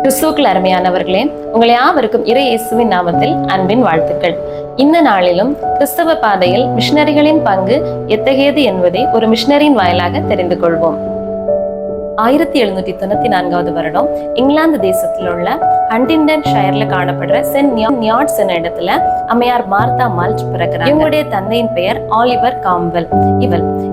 கிறிஸ்துவுக்குள் அருமையானவர்களே, உங்களை யாவருக்கும் இறை இயேசுவின் நாமத்தில் அன்பின் வாழ்த்துக்கள். இந்த நாளிலும் கிறிஸ்தவ பாதையில் மிஷனரிகளின் பங்கு எத்தகையது என்பதை ஒரு மிஷனரியின் வாயிலாக தெரிந்து கொள்வோம். 1794 வருடம் இங்கிலாந்து தேசத்தில் உள்ள ஹண்டிங்டன் ஷயர்ல காணப்படுற சென்ட் நியாட்ஸ் என்ற இடத்துல அம்மையார் மார்த்தா மால்ட் பிறக்கிறார். இவங்களுடைய தந்தையின் பெயர் ஆலிவர் காம்வெல்.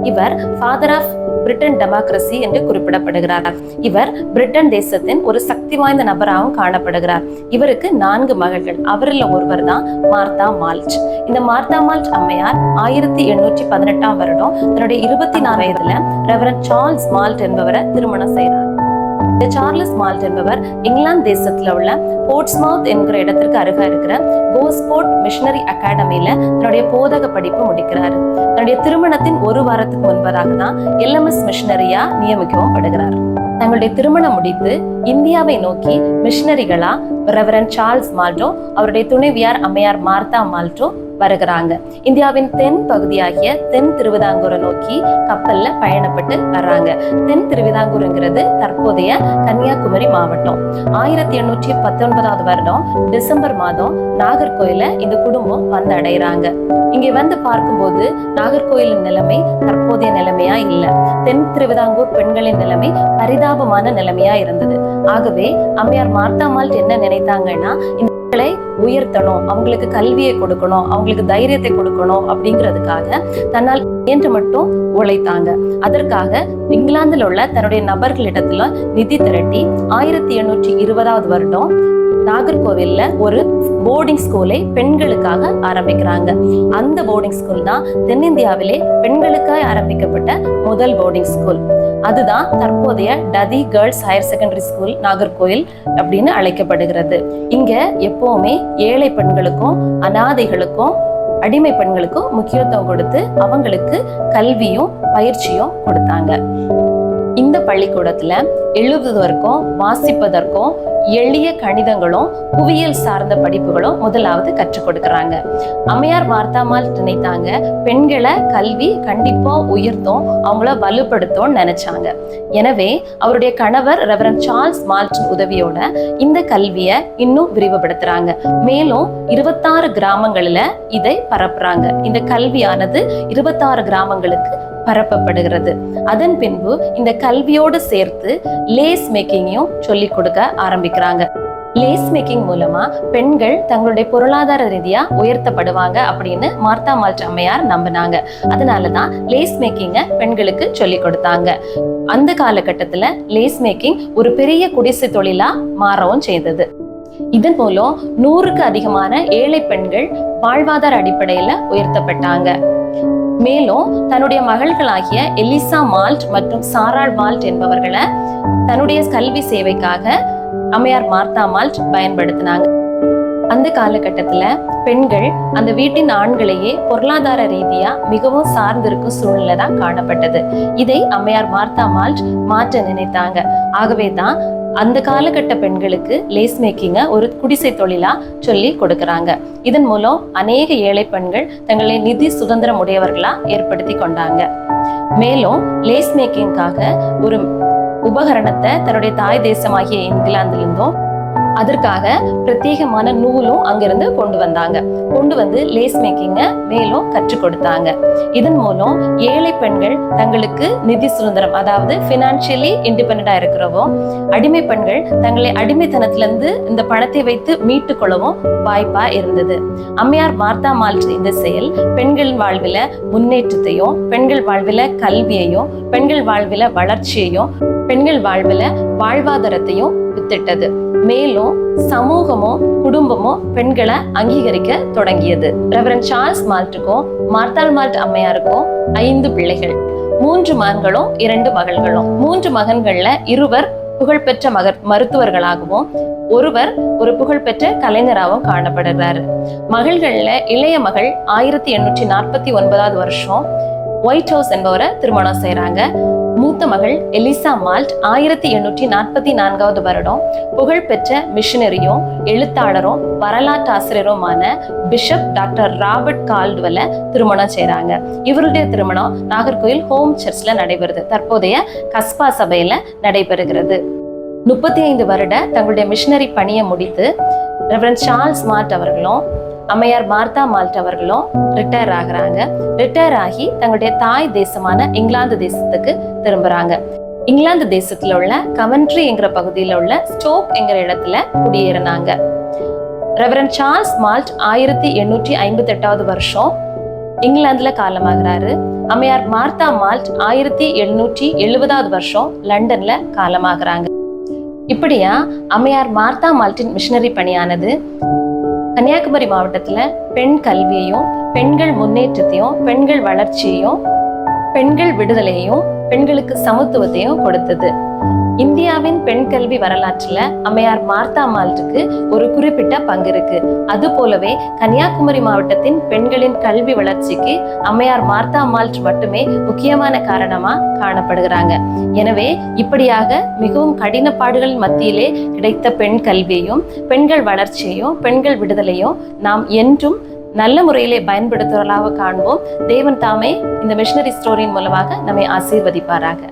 இவர் ஃபாதர் ஆஃப் பிரிட்டன் டெமோக்ரசி என்று குறிப்பிடப்படுகிறார். இவர் பிரிட்டன் தேசத்தின் ஒரு சக்தி வாய்ந்த நபராகவும் காணப்படுகிறார். இவருக்கு 4 மகள்கள். அவரில் ஒருவர் தான் மார்த்தா மால்ட். இந்த மார்த்தா மால்ட் அம்மையார் 1818 வருடம் தன்னுடைய 24 வயதுல ரெவரண்ட் சார்ல்ஸ் மால்ட் என்பவரை திருமணம் செய்கிறார். இந்த சார்லஸ் மால்ட் என்பவர் இங்கிலாந்து தேசத்துல உள்ள போர்ட்ஸ்மவுத் என்கிற இடத்திற்கு அருகா இருக்கிற கோஸ்போர்ட் மிஷனரி அகாடமியில தன்னுடைய போதக படிப்பு முடிக்கிறார். தன்னுடைய திருமணத்தின் ஒரு வாரத்துக்கு முன்பதாக தான் LMS மிஷனரியா நியமிக்கவும் படுகிறார். தங்களுடைய திருமணம் முடித்து இந்தியாவை நோக்கி மிஷனரிகளா ரெவரண்ட் சார்ல்ஸ் மால்ட்டோ அவருடைய துணைவியார் அம்மையார் மார்த்தா மால்ட்டோ வருகிறாங்க. இந்தியாவின் தென் பகுதியாகிய தென் திருவிதாங்கூரை நோக்கி கப்பல்ல பயணப்பட்டு வர்றாங்க. தென் திருவிதாங்கூருங்கிறது தற்போதைய கன்னியாகுமரி மாவட்டம். 1819 வருடம் டிசம்பர் மாதம் நாகர்கோயில இந்த குடும்பம் வந்து அடைகிறாங்க. இங்கே வந்து பார்க்கும்போது நாகர்கோயிலின் நிலைமை தற்போதைய நிலைமையா இல்ல. தென் திருவிதாங்கூர் பெண்களின் நிலைமை பரிதாபமான நிலைமையா இருந்தது. ஆகவே அம்மையார் மார்த்தா மால்ட் என்ன நினைத்தாங்கன்னா, இந்த உயர்த்தணும், அவங்களுக்கு கல்வியை கொடுக்கணும், அவங்களுக்கு தைரியத்தை கொடுக்கணும் அப்படிங்கிறதுக்காக தன்னால் என்று மட்டும் உழைத்தாங்க. அதற்காக இங்கிலாந்துல உள்ள தன்னுடைய நபர்களிடத்துல நிதி திரட்டி 1820 வருடம் நாகர்கோவில்ல ஒரு போர்டிங் ஸ்கூலை பெண்களுக்காக ஆரம்பிக்கிறாங்க. அந்த போர்டிங் ஸ்கூல் தான் தென்னிந்தியாவிலே பெண்களுக்காக ஆரம்பிக்கப்பட்ட முதல் போர்டிங் ஸ்கூல். அதுதான் தற்போதைய Duthie girls higher secondary school Nagercoil அப்படின்னு அழைக்கப்படுகிறது. இங்க எப்பவுமே ஏழை பெண்களுக்கும் அனாதைகளுக்கும் அடிமை பெண்களுக்கும் முக்கியத்துவம் கொடுத்து அவங்களுக்கு கல்வியும் பயிற்சியும் கொடுத்தாங்க. இந்த பள்ளிக்கூடத்துல எழுதுவதற்கும் வாசிப்பதற்கும் எளிய கணிதங்களும் புவியியல் சார்ந்த படிப்புகளும் முதலாவது கற்றுக் கொடுக்கறாங்க. அம்மையார் மார்த்தா மால்ட் நினைத்தாங்க, பெண்களை கல்வி கண்டிப்பா உயர்த்தும், அவங்கள வலுப்படுத்தும் நினைச்சாங்க. எனவே அவருடைய கணவர் ரெவரண்ட் சார்ல்ஸ் மால்ட் உதவியோட இந்த கல்வியை இன்னும் விரிவுபடுத்துறாங்க. மேலும் 26 கிராமங்களில இதை பரப்புறாங்க. இந்த கல்வியானது 26 கிராமங்களுக்கு பரப்பப்படுகிறது. அதன் பின்பு இந்த கல்வியோடு சேர்த்து லேஸ் மேக்கிங்கையும் சொல்லிக் கொடுக்க ஆரம்பிக்கிறாங்க. லேஸ் மேக்கிங் மூலமா பெண்கள் தங்களுடைய பொருளாதார ரீதியா உயர்த்தப்படுவாங்க அப்படின்னு மார்த்தா மால்ட் அம்மையார் நம்பினாங்க. அதனாலதான் லேஸ் மேக்கிங்க பெண்களுக்கு சொல்லி கொடுத்தாங்க. அந்த காலகட்டத்துல லேஸ் மேக்கிங் ஒரு பெரிய குடிசை தொழிலா மாறவும் செய்தது. இதன் மூலம் 100க்கு அதிகமான ஏழை பெண்கள் வாழ்வாதார அடிப்படையில உயர்த்தப்பட்டாங்க. மேலும் தன்னுடைய மகள்களாகிய எலிசா மால்ட் மற்றும் சாராள் மால்ட் என்பவர்களை தன்னுடைய கல்வி சேவைக்காக அம்மையார் மார்த்தா மால்ட் பயன்படுத்தினாங்க. அந்த காலகட்டத்துல பெண்கள் அந்த வீட்டின் ஆண்களையே பொருளாதார ரீதியா மிகவும் சார்ந்திருக்கும் சூழ்நிலை தான் காணப்பட்டது. இதை அம்மையார் மார்த்தா மால்ட் மாற்ற நினைத்தாங்க. ஆகவேதான் அந்த காலகட்ட பெண்களுக்கு லேஸ் மேக்கிங்க ஒரு குடிசை தொழிலா சொல்லி கொடுக்கறாங்க. இதன் மூலம் அநேக ஏழை பெண்கள் தங்களை நிதி சுதந்திரம் உடையவர்களா ஏற்படுத்தி கொண்டாங்க. மேலும் லேஸ் மேக்கிங்காக ஒரு உபகரணத்தை தன்னுடைய தாய் தேசமாகிய இங்கிலாந்திலிருந்தும் அதற்காக பிரத்யேகமான நூலும் அங்கிருந்து கொண்டு வந்து லேஸ் மேக்கிங்க மேலும் கற்றுக் கொடுத்தாங்க. இதன் மூலம் ஏழை பெண்கள் தங்களுக்கு நிதி சுதந்திரம், அதாவது பினான்சியலி இண்டிபெண்டா இருக்கிறவோ, அடிமை பெண்கள் தங்களை அடிமைத்தனத்திலிருந்து இந்த பணத்தை வைத்து மீட்டு கொள்ளவும் வாய்ப்பா இருந்தது. அம்மையார் மார்த்தா மால்ட் இந்த செயல் பெண்கள் வாழ்வில முன்னேற்றத்தையும், பெண்கள் வாழ்வில கல்வியையும், பெண்கள் வாழ்வில வளர்ச்சியையும், பெண்கள் வாழ்வில வாழ்வாதாரத்தையும் வித்திட்டது. மேலும் சமூகமும் குடும்பமும் பெண்களை அங்கீகரிக்க தொடங்கியது. ரெவரண்ட் சார்ல்ஸ் மால்ட்டுக்கும் மார்த்தா மால்ட் அம்மையாருக்கும் 5 பிள்ளைகள், 3 மகன்களும் 2 மகள்களும். 3 மகன்கள்ல 2 புகழ்பெற்ற மருத்துவர்களாகவும் ஒருவர் ஒரு புகழ்பெற்ற கலைஞராகவும் காணப்படுகிறாரு. மகள்கள்ல இளைய மகள் 1849 வருஷம் ஒயிட் ஹவுஸ் என்பவரை திருமணம் செய்யறாங்க. மூத்த மகள் எலிசா மால்ட் 1844 வருடம் புகழ்பெற்ற மிஷனரியும் எழுத்தாளரும் வரலாற்று ஆசிரியருமான பிஷப் டாக்டர் ராபர்ட் கால்டுவெல்ல திருமணம் செய்றாங்க. இவருடைய திருமணம் நாகர்கோயில் ஹோம் சர்ச்ல நடைபெறுது. தற்போதைய கஸ்பா சபையில நடைபெறுகிறது. 35 வருட தங்களுடைய மிஷனரி பணியை முடித்து ரெவரண்ட் சார்ல்ஸ் மால்ட் அவர்களும் அம்மையார் மார்த்தா மால்ட் அவர்களும் ரிட்டையர் ஆகுறாங்க. ரிட்டையர் ஆகி தங்களுடைய தாய் தேசமான இங்கிலாந்து தேசத்துக்கு திரும்புறாங்க. இங்கிலாந்து தேசத்துல உள்ள கவன்ட்ரி என்கிற பகுதியில உள்ள ஸ்டோக் என்கிற இடத்துல குடியேறினாங்க. ரெவரண்ட் சார்ல்ஸ் மால்ட் 1858 வருஷம் இங்கிலாந்துல காலமாகிறாரு. அம்மையார் மார்த்தா மால்ட் 1870 வருஷம் லண்டன்ல காலமாகிறாங்க. இப்படியா அம்மையார் மார்த்தா மால்ட்டின் மிஷனரி பணியானது கன்னியாகுமரி மாவட்டத்துல பெண் கல்வியையும், பெண்கள் முன்னேற்றத்தையும், பெண்கள் வளர்ச்சியையும், பெண்கள் விடுதலையையும், பெண்களுக்கு சமத்துவத்தையும் கொடுத்தது. இந்தியாவின் பெண் கல்வி வரலாற்றுல அம்மையார் மார்த்தா மால்ட்டுக்கு ஒரு குறிப்பிட்ட பங்கு இருக்கு. அது போலவே கன்னியாகுமரி மாவட்டத்தின் பெண்களின் கல்வி வளர்ச்சிக்கு அம்மையார் மார்த்தா மால்ட் மட்டுமே முக்கியமான காரணமா காணப்படுகிறாங்க. எனவே இப்படியாக மிகவும் கடினப்பாடுகள் மத்தியிலே கிடைத்த பெண் கல்வியையும், பெண்கள் வளர்ச்சியையும், பெண்கள் விடுதலையும் நாம் என்றும் நல்ல முறையிலே பயன்படுத்துவதாக காண்போம். தேவன் தாமே இந்த மிஷனரி ஸ்டோரியின் மூலமாக நம்மை ஆசீர்வதிப்பாராக.